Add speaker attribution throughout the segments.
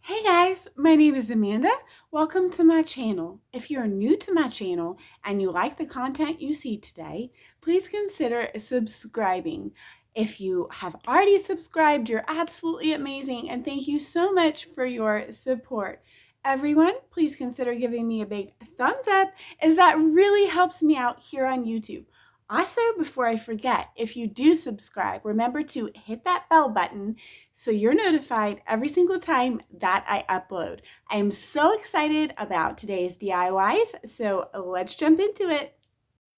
Speaker 1: Hey guys, my name is Amanda. Welcome to my channel. If you're new to my channel and you like the content you see today, please consider subscribing. If you have already subscribed, you're absolutely amazing and thank you so much for your support. Everyone, please consider giving me a big thumbs up as that really helps me out here on YouTube. Also, before I forget, if you do subscribe, remember to hit that bell button so you're notified every single time that I upload. I am so excited about today's DIYs, so let's jump into it.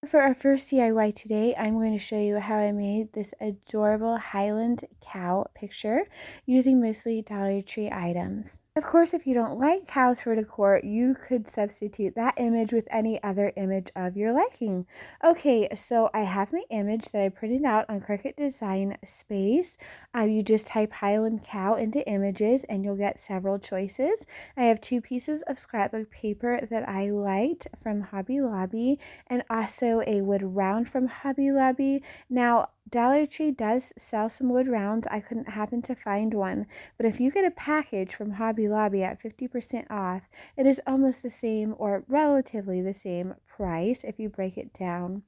Speaker 1: For our first DIY today, I'm going to show you how I made this adorable Highland cow picture using mostly Dollar Tree items. Of course, if you don't like cows for decor, you could substitute that image with any other image of your liking. Okay, so I have my image that I printed out on Cricut Design Space. You just type Highland Cow into images and you'll get several choices. I have two pieces of scrapbook paper that I liked from Hobby Lobby and also a wood round from Hobby Lobby. Now, Dollar Tree does sell some wood rounds. I couldn't happen to find one, but if you get a package from Hobby Lobby at 50% off, it is almost the same or relatively the same price if you break it down.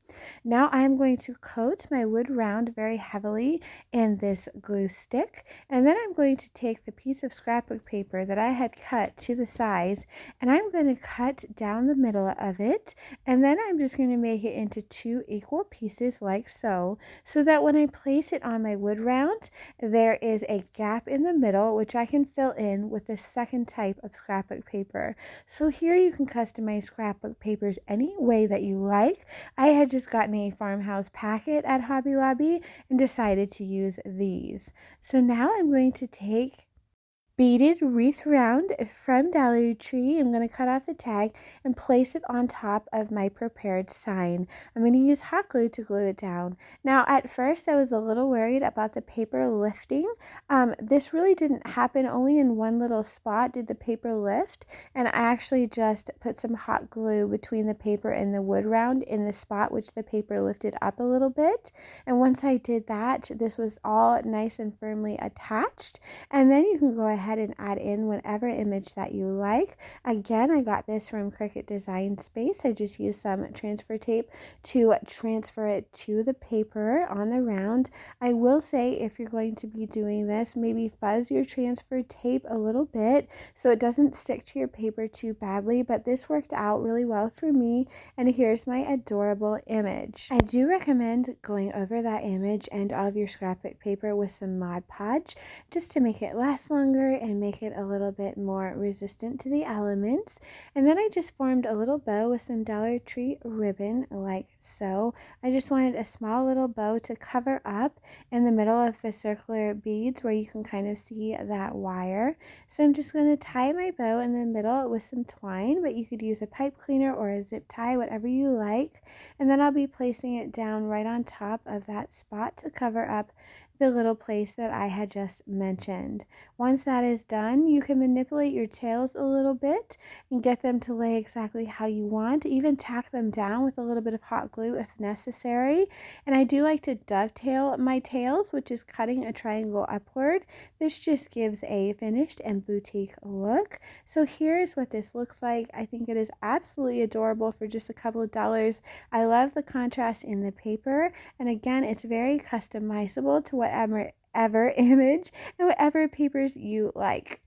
Speaker 1: Now I am going to coat my wood round very heavily in this glue stick, and then I'm going to take the piece of scrapbook paper that I had cut to the size, and I'm going to cut down the middle of it, and then I'm just going to make it into two equal pieces like so that when I place it on my wood round, there is a gap in the middle which I can fill in with the second type of scrapbook paper. So here you can customize scrapbook papers any way that you like. I had just gotten a farmhouse packet at Hobby Lobby and decided to use these. So now I'm going to take beaded wreath round from Dollar Tree. I'm going to cut off the tag and place it on top of my prepared sign. I'm going to use hot glue to glue it down. Now at first I was a little worried about the paper lifting. This really didn't happen. Only in one little spot did the paper lift, and I actually just put some hot glue between the paper and the wood round in the spot which the paper lifted up a little bit. And once I did that, this was all nice and firmly attached. And then you can go ahead and add in whatever image that you like. Again, I got this from Cricut Design Space. I just used some transfer tape to transfer it to the paper on the round. I will say, if you're going to be doing this, maybe fuzz your transfer tape a little bit so it doesn't stick to your paper too badly, but this worked out really well for me, and here's my adorable image. I do recommend going over that image and all of your scrapbook paper with some Mod Podge just to make it last longer and make it a little bit more resistant to the elements. And then I just formed a little bow with some Dollar Tree ribbon like so. I just wanted a small little bow to cover up in the middle of the circular beads where you can kind of see that wire. So I'm just going to tie my bow in the middle with some twine, but you could use a pipe cleaner or a zip tie, whatever you like. And then I'll be placing it down right on top of that spot to cover up the little place that I had just mentioned. Once that is done, you can manipulate your tails a little bit and get them to lay exactly how you want. Even tack them down with a little bit of hot glue if necessary. And I do like to dovetail my tails, which is cutting a triangle upward. This just gives a finished and boutique look. So here's what this looks like. I think it is absolutely adorable for just a couple of dollars. I love the contrast in the paper, and again, it's very customizable to whatever image and whatever papers you like.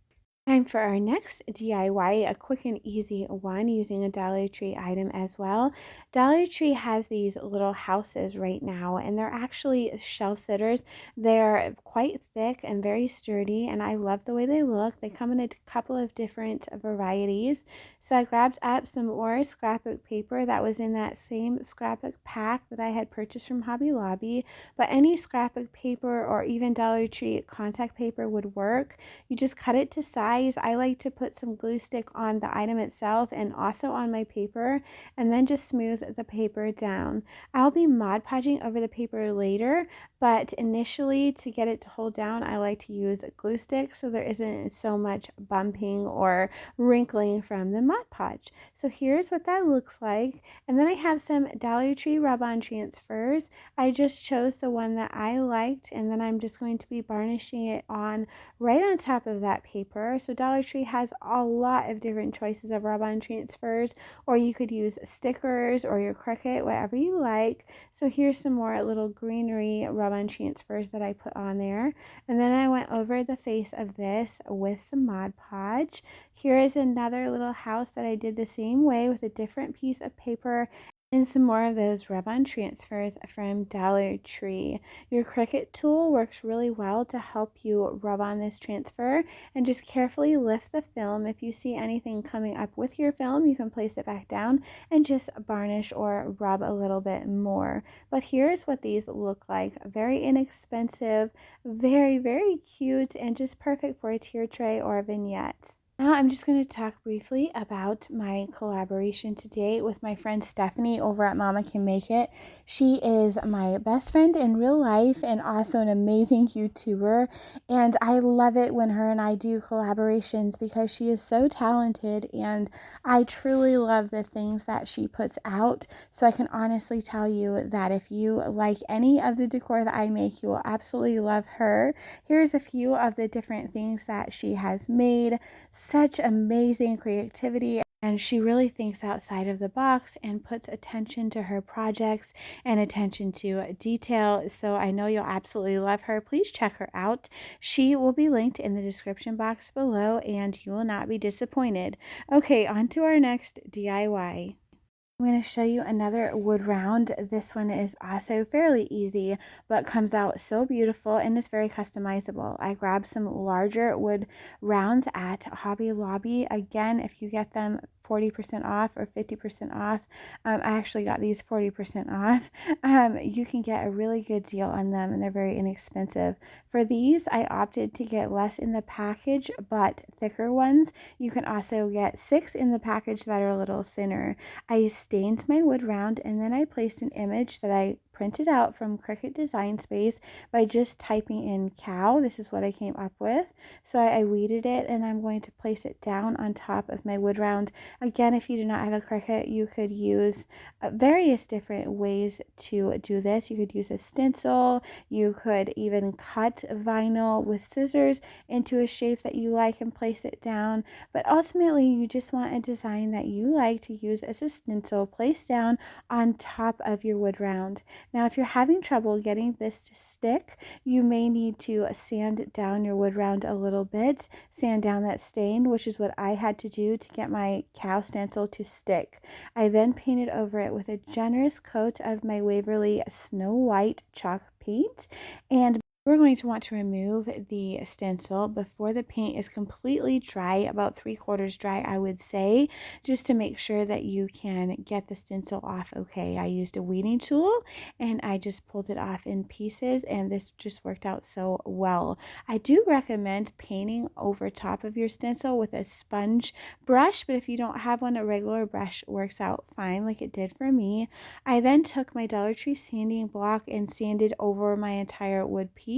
Speaker 1: Time for our next DIY, a quick and easy one using a Dollar Tree item as well. Dollar Tree has these little houses right now, and they're actually shelf sitters. They're quite thick and very sturdy, and I love the way they look. They come in a couple of different varieties. So I grabbed up some more scrapbook paper that was in that same scrapbook pack that I had purchased from Hobby Lobby, but any scrapbook paper or even Dollar Tree contact paper would work. You just cut it to size. I like to put some glue stick on the item itself and also on my paper, and then just smooth the paper down. I'll be Mod Podging over the paper later, but initially to get it to hold down, I like to use a glue stick so there isn't so much bumping or wrinkling from the Mod Podge. So here's what that looks like. And then I have some Dollar Tree rub-on transfers. I just chose the one that I liked, and then I'm just going to be varnishing it on right on top of that paper. So Dollar Tree has a lot of different choices of rub-on transfers, or you could use stickers or your Cricut, whatever you like. So here's some more little greenery rub-on transfers that I put on there. And then I went over the face of this with some Mod Podge. Here is another little house that I did the same way with a different piece of paper and some more of those rub-on transfers from Dollar Tree. Your Cricut tool works really well to help you rub on this transfer, and just carefully lift the film. If you see anything coming up with your film, you can place it back down and just varnish or rub a little bit more. But here's what these look like. Very inexpensive, very, very cute, and just perfect for a tier tray or vignettes. Now I'm just going to talk briefly about my collaboration today with my friend Stephanie over at Mama Can Make It. She is my best friend in real life and also an amazing YouTuber, and I love it when her and I do collaborations because she is so talented and I truly love the things that she puts out. So I can honestly tell you that if you like any of the decor that I make, you will absolutely love her. Here's a few of the different things that she has made. Such amazing creativity, and she really thinks outside of the box and puts attention to her projects and attention to detail. So I know you'll absolutely love her. Please check her out. She will be linked in the description box below and you will not be disappointed. Okay, on to our next DIY. I'm going to show you another wood round. This one is also fairly easy, but comes out so beautiful and is very customizable. I grabbed some larger wood rounds at Hobby Lobby. Again, if you get them 40% off or 50% off, I actually got these 40% off. You can get a really good deal on them, and they're very inexpensive. For these, I opted to get less in the package, but thicker ones. You can also get 6 in the package that are a little thinner. I stained my wood round, and then I placed an image that I printed out from Cricut Design Space by just typing in cow. This is what I came up with. So I weeded it, and I'm going to place it down on top of my wood round. Again, if you do not have a Cricut, you could use various different ways to do this. You could use a stencil. You could even cut vinyl with scissors into a shape that you like and place it down. But ultimately, you just want a design that you like to use as a stencil placed down on top of your wood round. Now, if you're having trouble getting this to stick, you may need to sand down your wood round a little bit, sand down that stain, which is what I had to do to get my cow stencil to stick. I then painted over it with a generous coat of my Waverly Snow White chalk paint, and we're going to want to remove the stencil before the paint is completely dry, about 3/4 dry, I would say, just to make sure that you can get the stencil off okay. I used a weeding tool and I just pulled it off in pieces, and this just worked out so well. I do recommend painting over top of your stencil with a sponge brush, but if you don't have one, a regular brush works out fine like it did for me. I then took my Dollar Tree sanding block and sanded over my entire wood piece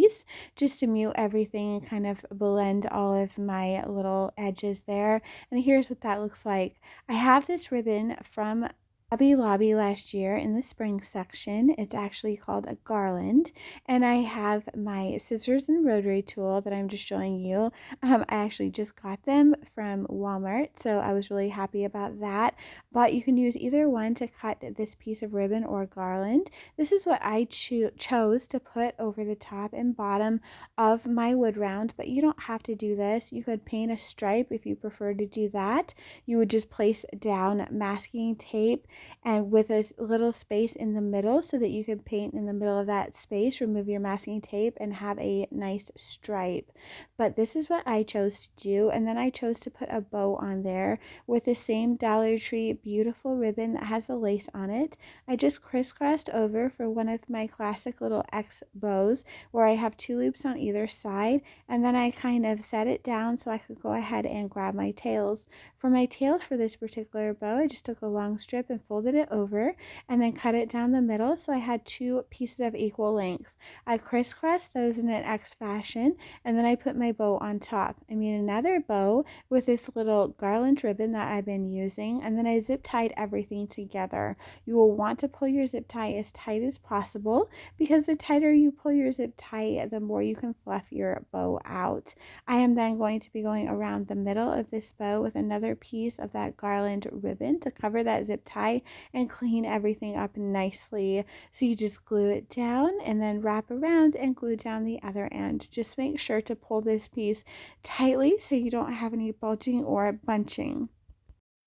Speaker 1: just to mute everything and kind of blend all of my little edges there. And here's what that looks like. I have this ribbon from Hobby Lobby last year in the spring section. It's actually called a garland, and I have my scissors and rotary tool that I'm just showing you. I actually just got them from Walmart, so I was really happy about that. But you can use either one to cut this piece of ribbon or garland. This is what I chose to put over the top and bottom of my wood round, but you don't have to do this. You could paint a stripe if you prefer to do that. You would just place down masking tape and with a little space in the middle so that you could paint in the middle of that space, remove your masking tape, and have a nice stripe. But this is what I chose to do, and then I chose to put a bow on there with the same Dollar Tree beautiful ribbon that has the lace on it. I just crisscrossed over for one of my classic little X bows where I have 2 loops on either side, and then I kind of set it down so I could go ahead and grab my tails. For my tails for this particular bow, I just took a long strip and folded it over and then cut it down the middle so I had 2 pieces of equal length. I crisscrossed those in an X fashion, and then I put my bow on top. I made another bow with this little garland ribbon that I've been using, and then I zip tied everything together. You will want to pull your zip tie as tight as possible because the tighter you pull your zip tie, the more you can fluff your bow out. I am then going to be going around the middle of this bow with another piece of that garland ribbon to cover that zip tie and clean everything up nicely. So you just glue it down and then wrap around and glue down the other end. Just make sure to pull this piece tightly so you don't have any bulging or bunching.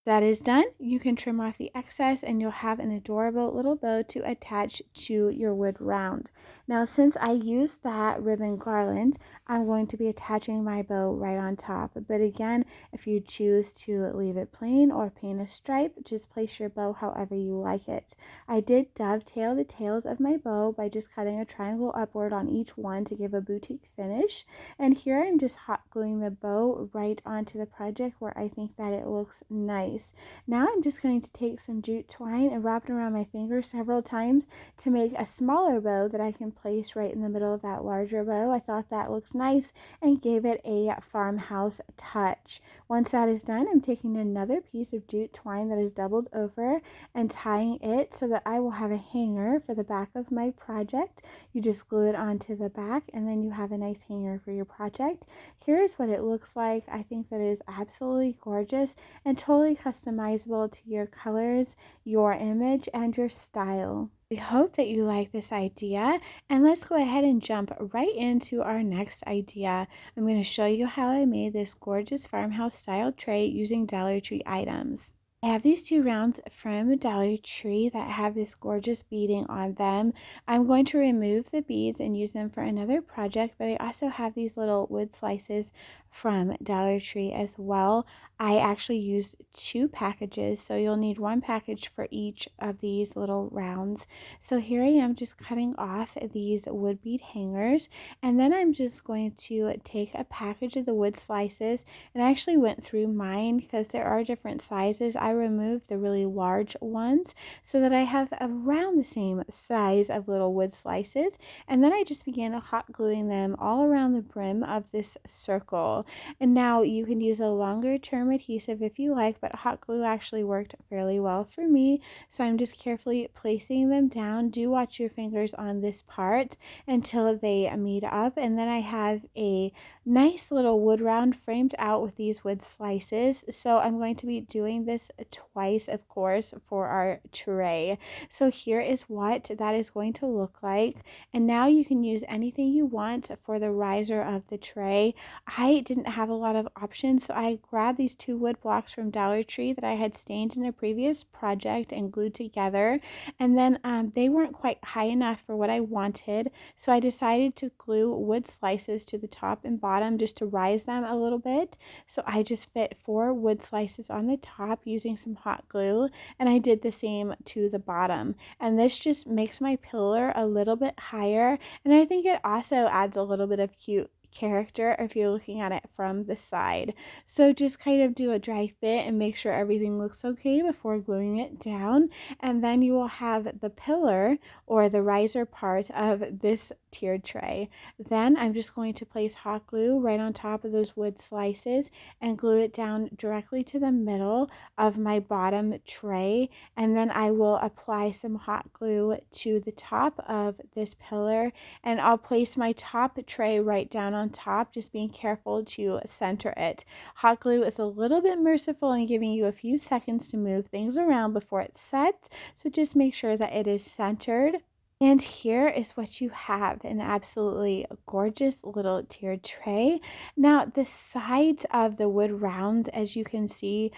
Speaker 1: That is done, you can trim off the excess and you'll have an adorable little bow to attach to your wood round. Now, since I used that ribbon garland, I'm going to be attaching my bow right on top. But again, if you choose to leave it plain or paint a stripe, just place your bow however you like it. I did dovetail the tails of my bow by just cutting a triangle upward on each one to give a boutique finish. And here I'm just hot gluing the bow right onto the project where I think that it looks nice. Now I'm just going to take some jute twine and wrap it around my finger several times to make a smaller bow that I can place right in the middle of that larger bow. I thought that looks nice and gave it a farmhouse touch. Once that is done, I'm taking another piece of jute twine that is doubled over and tying it so that I will have a hanger for the back of my project. You just glue it onto the back and then you have a nice hanger for your project. Here is what it looks like. I think that it is absolutely gorgeous and totally customizable to your colors, your image, and your style. I hope that you like this idea, and let's go ahead and jump right into our next idea. I'm going to show you how I made this gorgeous farmhouse style tray using Dollar Tree items. I have these 2 rounds from Dollar Tree that have this gorgeous beading on them. I'm going to remove the beads and use them for another project, but I also have these little wood slices from Dollar Tree as well. I actually used 2 packages, so you'll need 1 package for each of these little rounds. So here I am just cutting off these wood bead hangers, and then I'm just going to take a package of the wood slices, and I actually went through mine because there are different sizes. I removed the really large ones so that I have around the same size of little wood slices, and then I just began hot gluing them all around the brim of this circle. And now you can use a longer term adhesive if you like, but hot glue actually worked fairly well for me, so I'm just carefully placing them down. Do watch your fingers on this part until they meet up, and then I have a nice little wood round framed out with these wood slices. So I'm going to be doing this twice, of course, for our tray. So here is what that is going to look like, and now you can use anything you want for the riser of the tray. I didn't have a lot of options, so I grabbed these 2 wood blocks from Dollar Tree that I had stained in a previous project and glued together, and then they weren't quite high enough for what I wanted, so I decided to glue wood slices to the top and bottom just to rise them a little bit. So I just fit 4 wood slices on the top using some hot glue, and I did the same to the bottom, and this just makes my pillar a little bit higher, and I think it also adds a little bit of cute character if you're looking at it from the side. So just kind of do a dry fit and make sure everything looks okay before gluing it down, and then you will have the pillar or the riser part of this tiered tray. Then I'm just going to place hot glue right on top of those wood slices and glue it down directly to the middle of my bottom tray, and then I will apply some hot glue to the top of this pillar, and I'll place my top tray right down on top, just being careful to center it. Hot glue is a little bit merciful in giving you a few seconds to move things around before it sets, so just make sure that it is centered. And here is what you have, an absolutely gorgeous little tiered tray. Now, the sides of the wood rounds, as you can see,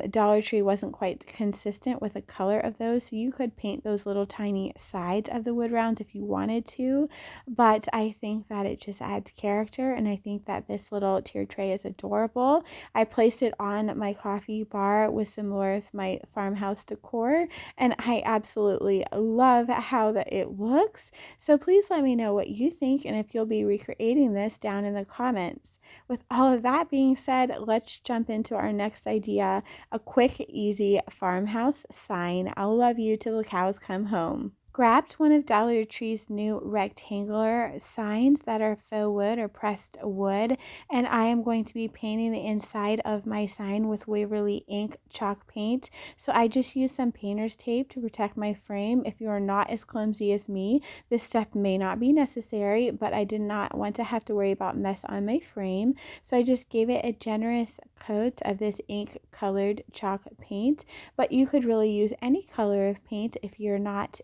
Speaker 1: Dollar Tree wasn't quite consistent with the color of those, so you could paint those little tiny sides of the wood rounds if you wanted to, but I think that it just adds character, and I think that this little tiered tray is adorable. I placed it on my coffee bar with some more of my farmhouse decor, and I absolutely love how that it looks. So please let me know what you think and if you'll be recreating this down in the comments. With all of that being said, let's jump into our next idea, a quick, easy farmhouse sign. I'll love you till the cows come home. Grabbed one of Dollar Tree's new rectangular signs that are faux wood or pressed wood, and I am going to be painting the inside of my sign with Waverly ink chalk paint. So I just used some painter's tape to protect my frame. If you are not as clumsy as me, this step may not be necessary, but I did not want to have to worry about mess on my frame. So I just gave it a generous coat of this ink colored chalk paint, but you could really use any color of paint if you're not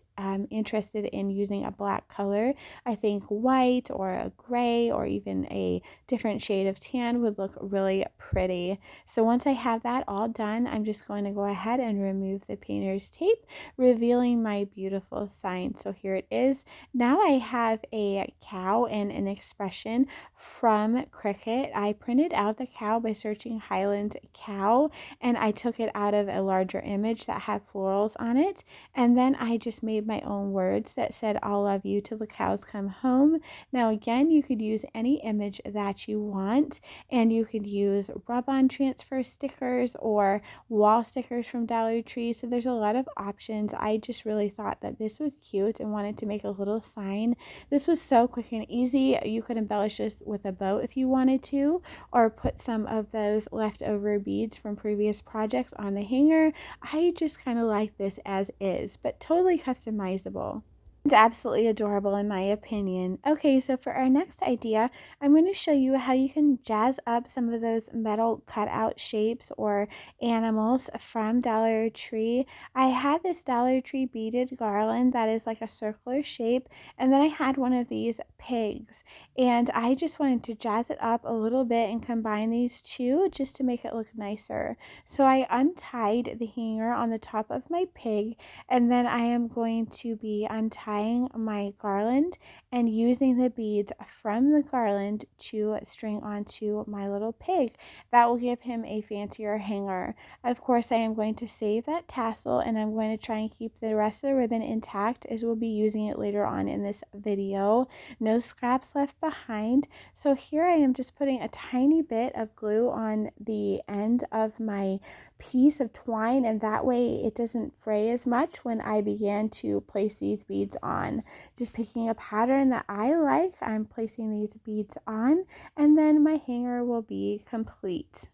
Speaker 1: interested in using a black color. I think white or a gray or even a different shade of tan would look really pretty. So once I have that all done, I'm just going to go ahead and remove the painter's tape, revealing my beautiful sign. So here it is. Now I have a cow and an expression from Cricut. I printed out the cow by searching Highland Cow, and I took it out of a larger image that had florals on it, and then I just made my own words that said, "I'll love you till the cows come home." Now again, you could use any image that you want, and you could use rub-on transfer stickers or wall stickers from Dollar Tree. So there's a lot of options. I just really thought that this was cute and wanted to make a little sign. This was so quick and easy. You could embellish this with a bow if you wanted to, or put some of those leftover beads from previous projects on the hanger. I just kind of like this as is, but totally customizable. It's absolutely adorable in my opinion. Okay, so for our next idea, I'm going to show you how you can jazz up some of those metal cutout shapes or animals from Dollar Tree. I had this Dollar Tree beaded garland that is like a circular shape, and then I had one of these pigs, and I just wanted to jazz it up a little bit and combine these two just to make it look nicer. So I untied the hanger on the top of my pig, and then I am going to be untying my garland and using the beads from the garland to string onto my little pig. That will give him a fancier hanger. Of course, I am going to save that tassel, and I'm going to try and keep the rest of the ribbon intact as we'll be using it later on in this video. No scraps left behind. So here I am just putting a tiny bit of glue on the end of my piece of twine, and that way it doesn't fray as much when I begin to place these beads on. Just picking a pattern that I like, I'm placing these beads on, and then my hanger will be complete.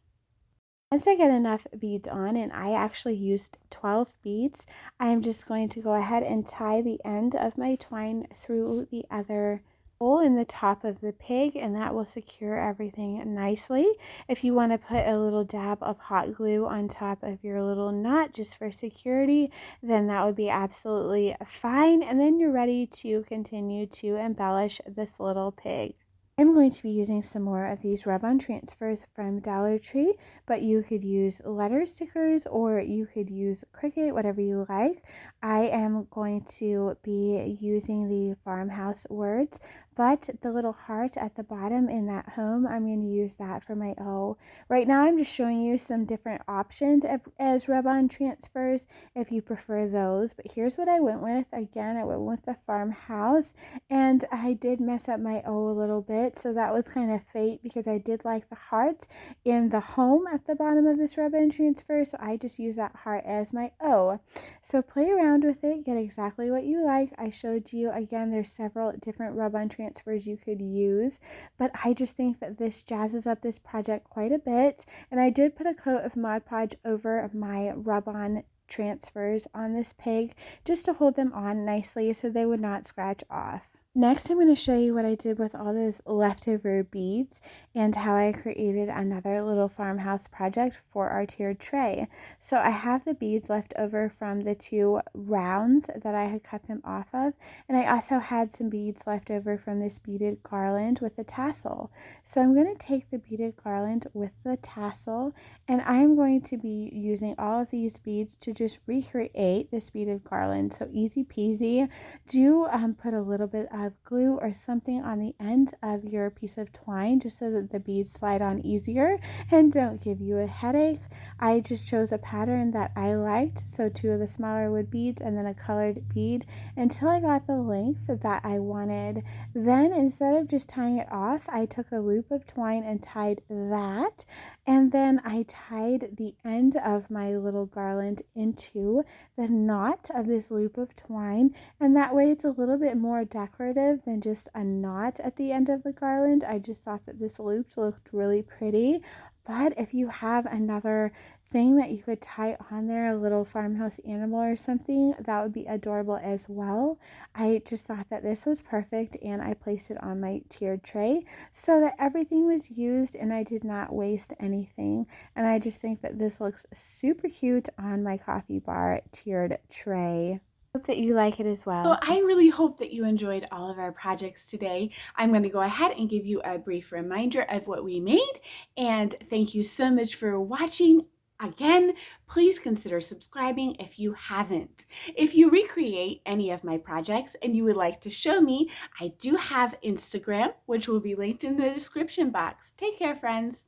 Speaker 1: Once I get enough beads on, and I actually used 12 beads, I'm just going to go ahead and tie the end of my twine through the other hole in the top of the pig, and that will secure everything nicely. If you want to put a little dab of hot glue on top of your little knot just for security, then that would be absolutely fine, and then you're ready to continue to embellish this little pig. I'm going to be using some more of these rub-on transfers from Dollar Tree, but you could use letter stickers or you could use Cricut, whatever you like. I am going to be using the farmhouse words, but the little heart at the bottom in that home, I'm going to use that for my O. Right now I'm just showing you some different options as rub-on transfers if you prefer those, but here's what I went with. Again, I went with the farmhouse, and I did mess up my O a little bit, so that was kind of fate because I did like the heart in the home at the bottom of this rub-on transfer, so I just use that heart as my O. So play around with it, get exactly what you like. I showed you, again, there's several different rub-on transfers you could use, but I just think that this jazzes up this project quite a bit, and I did put a coat of Mod Podge over my rub-on transfers on this pig just to hold them on nicely so they would not scratch off. Next, I'm going to show you what I did with all those leftover beads and how I created another little farmhouse project for our tiered tray. So I have the beads left over from the two rounds that I had cut them off of, and I also had some beads left over from this beaded garland with a tassel. So I'm going to take the beaded garland with the tassel, and I'm going to be using all of these beads to just recreate this beaded garland. So easy peasy. Do put a little bit of glue or something on the end of your piece of twine just so that the beads slide on easier and don't give you a headache. I just chose a pattern that I liked, so 2 of the smaller wood beads and then a colored bead until I got the length that I wanted. Then instead of just tying it off, I took a loop of twine and tied that, and then I tied the end of my little garland into the knot of this loop of twine, and that way it's a little bit more decorative than just a knot at the end of the garland. I just thought that this loop looked really pretty. But if you have another thing that you could tie on there, a little farmhouse animal or something, that would be adorable as well. I just thought that this was perfect, and I placed it on my tiered tray so that everything was used and I did not waste anything. And I just think that this looks super cute on my coffee bar tiered tray. Hope that you like it as well. So I really hope that you enjoyed all of our projects today. I'm going to go ahead and give you a brief reminder of what we made, and thank you so much for watching. Again, please consider subscribing if you haven't. If you recreate any of my projects and you would like to show me, I do have Instagram, which will be linked in the description box. Take care, friends.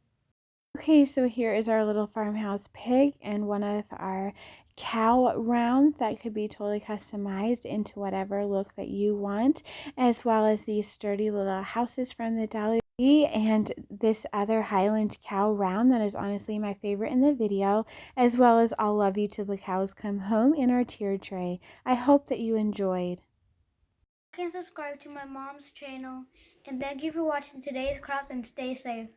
Speaker 1: Okay, so here is our little farmhouse pig and one of our cow rounds that could be totally customized into whatever look that you want, as well as these sturdy little houses from the Dollar Tree and this other Highland cow round that is honestly my favorite in the video, as well as I'll love you till the cows come home in our tier tray. I hope that you enjoyed.
Speaker 2: You can subscribe to my mom's channel, and thank you for watching today's craft and stay safe.